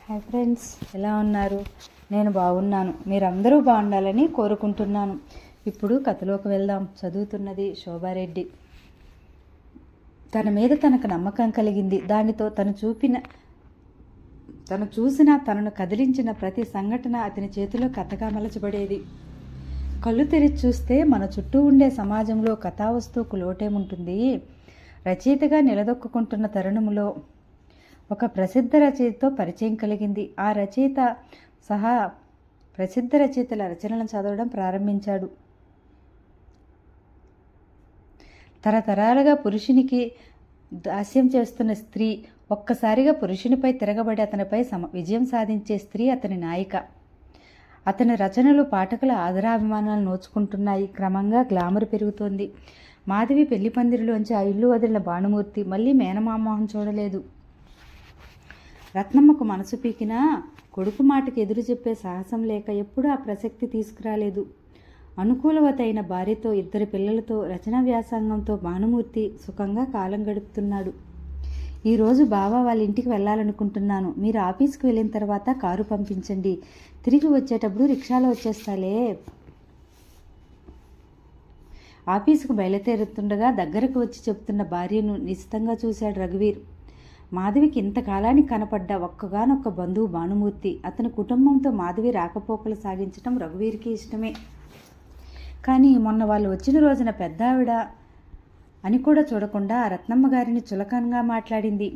Hi friends, ఎలా ఉన్నారు? నేను బాగున్నాను. మీరందరూ బాగుండాలని కోరుకుంటున్నాను. ఇప్పుడు కథలోకి వెళ్దాం. చదువుతున్నది శోభారెడ్డి. తన మీద తనకు నమ్మకం కలిగింది. దానితో తను చూసిన తనను కదిలించిన ప్రతి సంఘటన అతని చేతిలో కథగా మలచబడేది. కళ్ళు తెరిచి చూస్తే మన చుట్టూ ఉండే సమాజంలో కథావస్తువుకు లోటేముంటుంది? రచయితగా నిలదొక్కుంటున్న తరుణంలో ఒక ప్రసిద్ధ రచయితతో పరిచయం కలిగింది. ఆ రచయిత సహా ప్రసిద్ధ రచయితల రచనలను చదవడం ప్రారంభించాడు. తరతరాలుగా పురుషునికి దాస్యం చేస్తున్న స్త్రీ ఒక్కసారిగా పురుషునిపై తిరగబడి అతనిపై విజయం సాధించే స్త్రీ అతని నాయిక. అతని రచనలు పాఠకుల ఆదరాభిమానాలు నోచుకుంటున్నాయి. క్రమంగా గ్లామర్ పెరుగుతోంది. మాధవి పెళ్లి పందిరిలోంచి ఆ ఇల్లు వదిలిన భానుమూర్తి మళ్ళీ మేనమామోహం చూడలేదు. రత్నమ్మకు మనసు పీకినా కొడుకు మాటకి ఎదురు చెప్పే సాహసం లేక ఎప్పుడూ ఆ ప్రసక్తి తీసుకురాలేదు. అనుకూలవత అయిన భార్యతో, 2 పిల్లలతో, రచనా వ్యాసంగంతో భానుమూర్తి సుఖంగా కాలం గడుపుతున్నాడు. ఈరోజు బావ వాళ్ళ ఇంటికి వెళ్ళాలనుకుంటున్నాను. మీరు ఆఫీస్కి వెళ్ళిన తర్వాత కారు పంపించండి. తిరిగి వచ్చేటప్పుడు రిక్షాలో వచ్చేస్తాలే. ఆఫీసుకు బయలుదేరుతుండగా దగ్గరకు వచ్చి చెప్తున్న భార్యను నిశితంగా చూశాడు రఘువీర్. మాధవికి ఇంతకాలానికి కనపడ్డ ఒక్కగానొక్క బంధువు భానుమూర్తి. అతని కుటుంబంతో మాధవి రాకపోకలు సాగించటం రఘువీర్కి ఇష్టమే. కానీ మొన్న వాళ్ళు వచ్చిన రోజున పెద్దావిడ అని కూడా చూడకుండా ఆ రత్నమ్మ గారిని చులకనగా మాట్లాడింది.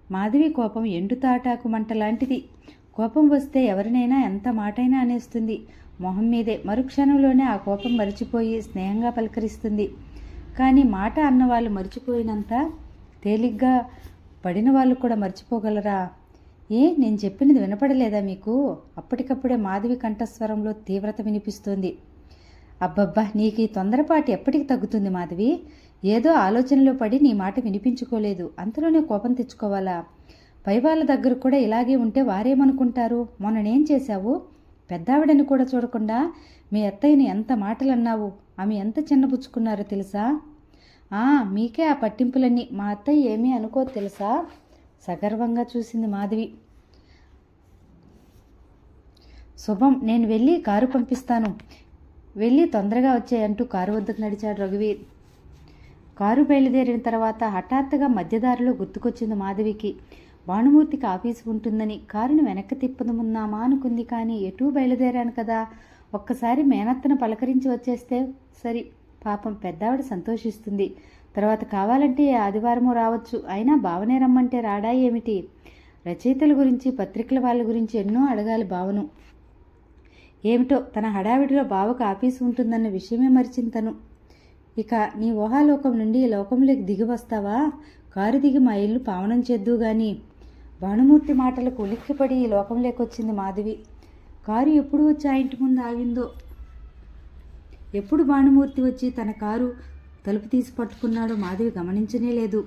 మాధవి కోపం ఎండుతాటాకు మంట లాంటిది. కోపం వస్తే ఎవరినైనా ఎంత మాటైనా అనేస్తుంది. మొహం మీదే మరుక్షణంలోనే ఆ కోపం మరిచిపోయి స్నేహంగా పలకరిస్తుంది. కానీ మాట అన్నవాళ్ళు మరిచిపోయినంత తేలిగ్గా పడిన వాళ్ళు కూడా మర్చిపోగలరా? నేను చెప్పినది వినపడలేదా మీకు? అప్పటికప్పుడే మాధవి కంఠస్వరంలో తీవ్రత వినిపిస్తోంది. అబ్బబ్బా, నీకు ఈ తొందరపాటు ఎప్పటికి తగ్గుతుంది మాధవి? ఏదో ఆలోచనలో పడి నీ మాట వినిపించుకోలేదు, అంతలోనే కోపం తెచ్చుకోవాలా? పై వాళ్ళ దగ్గర కూడా ఇలాగే ఉంటే వారేమనుకుంటారు? మొన్ననేం చేశావు? పెద్దావిడని కూడా చూడకుండా మీ అత్తయ్యని ఎంత మాటలు అన్నావు? ఆమె ఎంత చిన్నబుచ్చుకున్నారో తెలుసా? మీకే ఆ పట్టింపులన్నీ. మా అత్తయ్య ఏమీ అనుకోదు తెలుసా? సగర్వంగా చూసింది మాధవి. శుభం, నేను వెళ్ళి కారు పంపిస్తాను. వెళ్ళి తొందరగా వచ్చాయంటూ కారు వద్దకు నడిచాడు రఘువీర్. కారు బయలుదేరిన తర్వాత హఠాత్తుగా మధ్యదారిలో గుర్తుకొచ్చింది మాధవికి. భానుమూర్తికి ఆఫీసు ఉంటుందని. కారుని వెనక్కి తిప్పదమున్నామా అనుకుంది. కానీ ఎటూ బయలుదేరాను కదా, ఒక్కసారి మేనత్తను పలకరించి వచ్చేస్తే సరి. పాపం పెద్దావిడ సంతోషిస్తుంది. తర్వాత కావాలంటే ఆదివారము రావచ్చు. అయినా బావనే రమ్మంటే రాడా ఏమిటి? రచయితల గురించి, పత్రికల వాళ్ళ గురించి ఎన్నో అడగాలి బావను. ఏమిటో తన హడావిడిలో బావకు ఆఫీసు ఉంటుందన్న విషయమే మరిచింది తను. ఇక నీ ఊహాలోకం నుండి ఈ లోకంలోకి దిగి వస్తావా? కారు దిగి మా ఇల్లు పావనం చేద్దు గాని. భానుమూర్తి మాటలకు ఉలిక్కిపడి ఈ లోకంలోకి వచ్చింది మాధవి. కారు ఎప్పుడు వచ్చి ఆ ఇంటి ముందు ఆగిందో, ఎప్పుడు భానుమూర్తి వచ్చి తన కారు తలుపు తీసి పట్టుకున్నాడో మాధవి గమనించనే లేదు.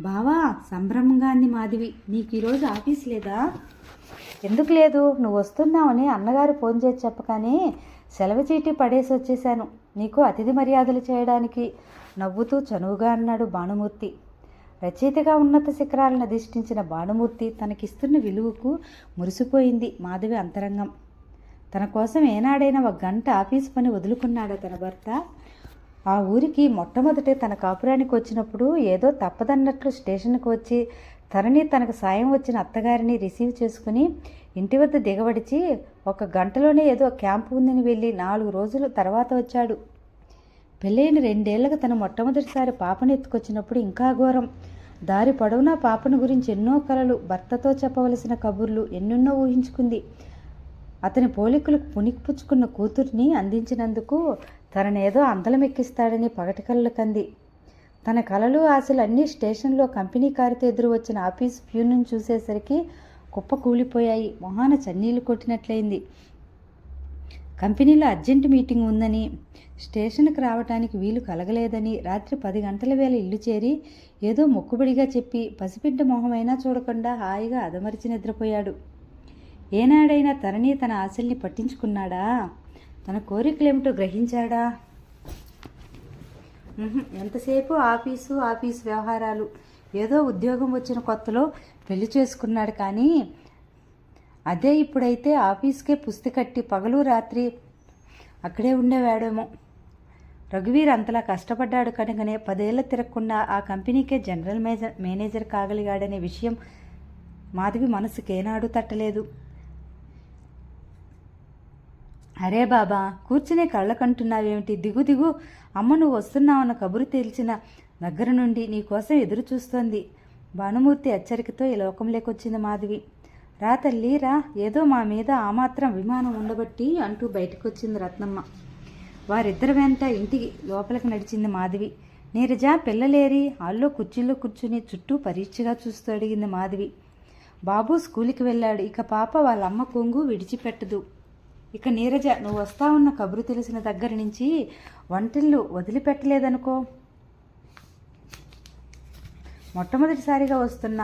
బావా, సంభ్రమంగా అంది మాధవి. నీకు ఈరోజు ఆఫీస్ లేదా? ఎందుకు లేదు? నువ్వు వస్తున్నావని అన్నగారు ఫోన్ చేసి చెప్పగానే సెలవు చీటీ పడేసి వచ్చేశాను. నీకు అతిథి మర్యాదలు చేయడానికి నవ్వుతూ చనువుగా అన్నాడు భానుమూర్తి. రచయితగా ఉన్నత శిఖరాలను అధిష్ఠించిన భానుమూర్తి తనకిస్తున్న విలువకు మురిసిపోయింది మాధవి అంతరంగం. తన కోసం ఏనాడైనా 1 గంట ఆఫీసు పని వదులుకున్నాడా తన భర్త? ఆ ఊరికి మొట్టమొదటే తన కాపురానికి వచ్చినప్పుడు ఏదో తప్పదన్నట్లు స్టేషన్కి వచ్చి తనకు సాయం వచ్చిన అత్తగారిని రిసీవ్ చేసుకుని ఇంటి వద్ద దిగబడిచి 1 గంటలోనే ఏదో క్యాంపు ఉందని వెళ్ళి 4 రోజుల తర్వాత వచ్చాడు. పెళ్ళైన 2 ఏళ్లకు తను మొట్టమొదటిసారి పాపను ఎత్తుకొచ్చినప్పుడు ఇంకా ఘోరం. దారి పొడవునా పాపను గురించి ఎన్నో కలలు, భర్తతో చెప్పవలసిన కబుర్లు ఎన్నెన్నో ఊహించుకుంది. అతని పోలికలకు పుణికిపుచ్చుకున్న కూతుర్ని అందించినందుకు తననేదో అందలమెక్కిస్తాడని పగటి కళ్ళు కంది. తన కలలు, ఆశలు అన్నీ స్టేషన్లో కంపెనీ కారుతో ఎదురు వచ్చిన ఆఫీస్ ప్యూన్ను చూసేసరికి కుప్ప కూలిపోయాయి. మొహాన చన్నీళ్లు కొట్టినట్లయింది. కంపెనీలో అర్జెంటు మీటింగ్ ఉందని, స్టేషన్కి రావటానికి వీలు కలగలేదని రాత్రి 10 గంటల వేళ ఇల్లు చేరి ఏదో మొక్కుబడిగా చెప్పి పసిబిడ్డ మొహమైనా చూడకుండా హాయిగా అదమరిచి నిద్రపోయాడు. ఏనాడైనా తన ఆశల్ని పట్టించుకున్నాడా? తన కోరికలేమిటో గ్రహించాడా? ఎంతసేపు ఆఫీసు వ్యవహారాలు. ఏదో ఉద్యోగం వచ్చిన కొత్తలో పెళ్లి చేసుకున్నాడు. కానీ అదే ఇప్పుడైతే ఆఫీస్కే పుస్తి కట్టి పగలు రాత్రి అక్కడే ఉండేవాడేమో. రఘువీర్ అంతలా కష్టపడ్డాడు కనుకనే 10 ఏళ్ళు తిరగకుండా ఆ కంపెనీకే జనరల్ మేనేజర్ కాగలిగాడనే విషయం మాధవి మనసుకేనాడు తట్టలేదు. అరే బాబా, కూర్చునే కళ్ళకంటున్నావేమిటి? దిగు దిగు. అమ్మ నువ్వు వస్తున్నావన్న కబురు తెలిసిన దగ్గర నుండి నీకోసం ఎదురు చూస్తోంది. భానుమూర్తి హెచ్చరికతో ఈ లోకంలోకొచ్చింది మాధవి. రా తల్లి రా, ఏదో మా మీద ఆ మాత్రం అభిమానం ఉండబట్టి అంటూ బయటకొచ్చింది రత్నమ్మ. వారిద్దరి వెంట ఇంటికి లోపలికి నడిచింది మాధవి. నీరజ పిల్లలేరి హాల్లో కుర్చీలో కూర్చుని చుట్టూ పరీక్షగా చూస్తూ అడిగింది మాధవి. బాబు స్కూల్కి వెళ్ళాడు. ఇక పాప వాళ్ళ అమ్మ కొంగు విడిచిపెట్టదు. ఇక నీరజ నువ్వు వస్తావున్న కబురు తెలిసిన దగ్గర నుంచి వంటిల్లు వదిలిపెట్టలేదనుకో. మొట్టమొదటిసారిగా వస్తున్న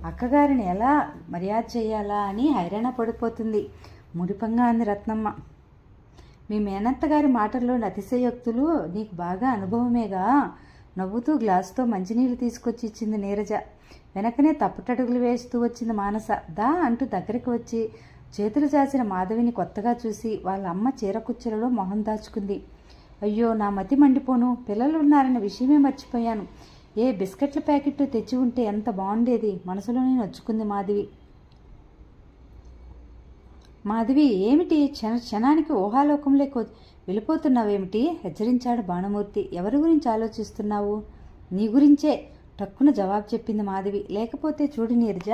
అక్కగారిని ఎలా మర్యాద చేయాలా అని హైరాణ పడిపోతుంది మురిపంగా అంది రత్నమ్మ. మీ మేనత్తగారి మాటల్లోని అతిశయోక్తులు నీకు బాగా అనుభవమేగా. నవ్వుతూ గ్లాసుతో మంచినీళ్ళు తీసుకొచ్చి ఇచ్చింది నీరజ. వెనకనే తప్పటడుగులు వేస్తూ వచ్చింది మానస. దా అంటూ దగ్గరికి వచ్చి చేతులు చాచిన మాధవిని కొత్తగా చూసి వాళ్ళ అమ్మ చీరకుచ్చెలలో మొహం దాచుకుంది. అయ్యో నా మతి మండిపోను, పిల్లలున్నారన్న విషయమే మర్చిపోయాను. ఏ బిస్కెట్ల ప్యాకెట్ తెచ్చి ఉంటే ఎంత బాగుండేది మనసులోనే నొచ్చుకుంది మాధవి. మాధవి ఏమిటి క్షణానికి ఊహాలోకంలోకి వెళ్ళిపోతున్నావేమిటి? హెచ్చరించాడు భానుమూర్తి. ఎవరి గురించి ఆలోచిస్తున్నావు? నీ గురించే టక్కున జవాబు చెప్పింది మాధవి. లేకపోతే చూడు నీరజ,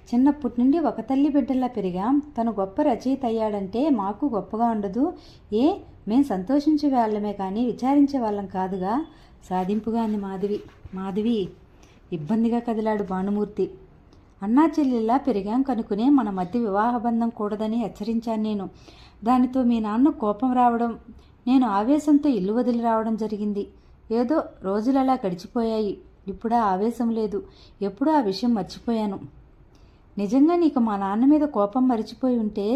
చిన్నప్పటి నుండి ఒక తల్లి బిడ్డల్లా పెరిగాం. తను గొప్ప రచయిత అయ్యాడంటే మాకు గొప్పగా ఉండదు. మేం సంతోషించే వాళ్ళమే కానీ విచారించే వాళ్ళం కాదుగా సాధింపుగా అంది మాధవి. మాధవి ఇబ్బందిగా కదిలాడు భానుమూర్తి. అన్నా చెల్లెల్లా పెరిగాం కనుకునే మన మధ్య వివాహబంధం కూడదని హెచ్చరించాను నేను. దానితో మీ నాన్న కోపం రావడం, నేను ఆవేశంతో ఇల్లు వదిలి రావడం జరిగింది. ఏదో రోజులలా గడిచిపోయాయి. ఇప్పుడు ఆ ఆవేశం లేదు. ఎప్పుడూ ఆ విషయం మర్చిపోయాను. నిజంగా నీకు మా నాన్న మీద కోపం మరిచిపోయి ఉంటే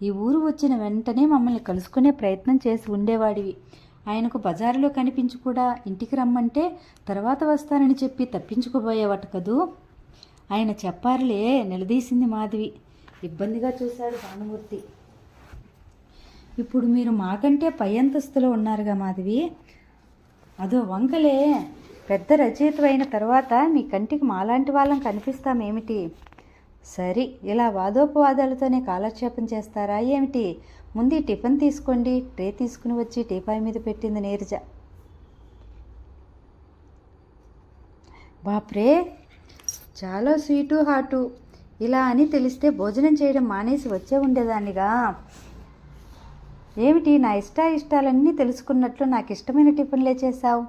ఈ ఊరు వచ్చిన వెంటనే మమ్మల్ని కలుసుకునే ప్రయత్నం చేసి ఉండేవాడివి. ఆయనకు బజారులో కనిపించి కూడా ఇంటికి రమ్మంటే తర్వాత వస్తానని చెప్పి తప్పించుకోబోయేవాట కదూ. ఆయన చెప్పారులే నిలదీసింది మాధవి. ఇబ్బందిగా చూశాడు భానుమూర్తి. ఇప్పుడు మీరు మాకంటే పై అంతస్తులో ఉన్నారుగా మాధవి. అదో వంకలే. పెద్ద రచయిత అయిన తర్వాత మీ కంటికి మాలాంటి వాళ్ళం కనిపిస్తామేమిటి? సరి, ఇలా వాదోపవాదాలతోనే కాలక్షేపం చేస్తారా ఏమిటి? ముందు టిఫిన్ తీసుకోండి. ట్రే తీసుకుని వచ్చి టీపాయ్ మీద పెట్టింది నీరజ. బాప్రే, చాలా స్వీటు హాటు. ఇలా అని తెలిస్తే భోజనం చేయడం మానేసి వచ్చే ఉండేదాన్నిగా. ఏమిటి నా ఇష్టాలన్నీ తెలుసుకున్నట్లు నాకు ఇష్టమైన టిఫిన్లే చేశావు.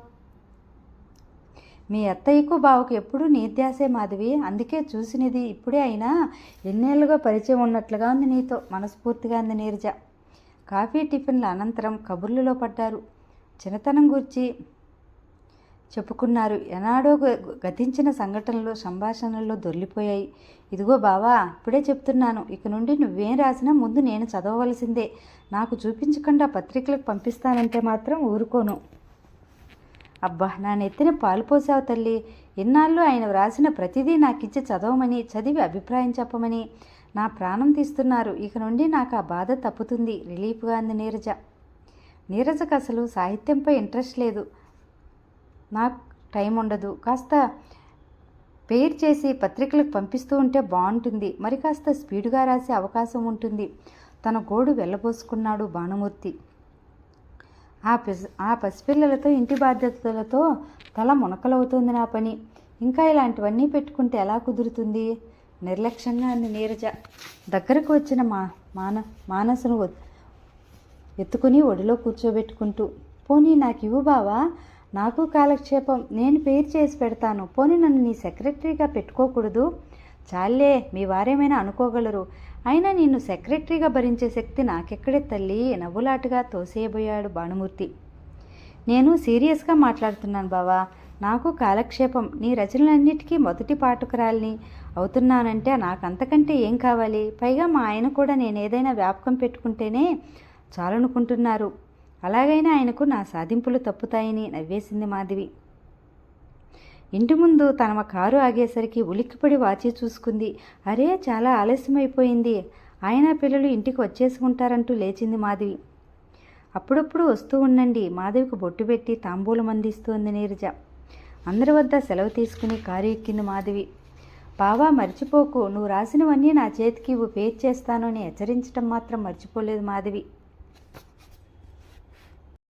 మీ అత్తయ్యకు బావకు ఎప్పుడూ నీ ధ్యాసే మాధవి. అందుకే చూసినది ఇప్పుడే అయినా ఎన్నేళ్లుగా పరిచయం ఉన్నట్లుగా ఉంది నీతో మనస్ఫూర్తిగా అంది నీరజ. కాఫీ టిఫిన్ల అనంతరం కబుర్లలో పడ్డారు. చిన్నతనం గురించి చెప్పుకున్నారు. ఎనాడో గతించిన సంఘటనలు సంభాషణల్లో దొర్లిపోయాయి. ఇదిగో బావా, ఇప్పుడే చెప్తున్నాను, ఇక నుండి నువ్వేం రాసినా ముందు నేను చదవవలసిందే. నాకు చూపించకుండా పత్రికలకు పంపిస్తానంటే మాత్రం ఊరుకోను. అబ్బా, నా నెత్తిన పాలు పోసావు తల్లి. ఇన్నాళ్ళు ఆయన వ్రాసిన ప్రతిదీ నాకిచ్చి చదవమని, చదివి అభిప్రాయం చెప్పమని నా ప్రాణం తీస్తున్నారు. ఇక నుండి నాకు ఆ బాధ తప్పుతుంది రిలీఫ్గా అంది నీరజ. నీరజకు అసలు సాహిత్యంపై ఇంట్రెస్ట్ లేదు. నాకు టైం ఉండదు. కాస్త పేరు చేసి పత్రికలకు పంపిస్తూ ఉంటే బాగుంటుంది. మరి కాస్త స్పీడుగా రాసే అవకాశం ఉంటుంది. తన గోడు వెళ్ళబోసుకున్నాడు భానుమూర్తి. ఆ పసిపిల్లలతో ఇంటి బాధ్యతలతో తల మునకలవుతుంది నా పని. ఇంకా ఇలాంటివన్నీ పెట్టుకుంటే ఎలా కుదురుతుంది? నిర్లక్ష్యంగా అంది నీరజ దగ్గరకు వచ్చిన మానసును ఎత్తుకుని ఒడిలో కూర్చోబెట్టుకుంటూ. పోనీ నాకు ఇవ్వు బావా, నాకు కాలక్షేపం. నేను పేరు చేసి పెడతాను. పోనీ నన్ను నీ సెక్రటరీగా పెట్టుకోకూడదు? చాలే, మీ వారేమైనా అనుకోగలరు. అయినా నిన్ను సెక్రటరీగా భరించే శక్తి నాకెక్కడే తల్లి నవ్వులాటుగా తోసేయబోయాడు భానుమూర్తి. నేను సీరియస్గా మాట్లాడుతున్నాను బావా. నాకు కాలక్షేపం. నీ రచనలన్నిటికీ మొదటి పాఠకురాలిని అవుతున్నానంటే నాకంతకంటే ఏం కావాలి? పైగా మా ఆయన కూడా నేనేదైనా వ్యాపకం పెట్టుకుంటేనే చాలనుకుంటున్నారు. అలాగైనా ఆయనకు నా సాధింపులు తప్పుతాయని నవ్వేసింది మాధవి. ఇంటి ముందు తన కారు ఆగేసరికి ఉలిక్కిపడి వాచి చూసుకుంది. అరే, చాలా ఆలస్యమైపోయింది. ఆయన పిల్లలు ఇంటికి వచ్చేసుకుంటారంటూ లేచింది మాధవి. అప్పుడప్పుడు వస్తూ ఉండండి. మాధవికి బొట్టు పెట్టి తాంబూలం అందిస్తోంది నీరజ. అందరి వద్ద సెలవు తీసుకుని కారు ఎక్కింది మాధవి. బావా మర్చిపోకు, నువ్వు రాసినవన్నీ నా చేతికి ఇవ్వు, పే చేస్తాను అని హెచ్చరించడం మాత్రం మర్చిపోలేదు మాధవి.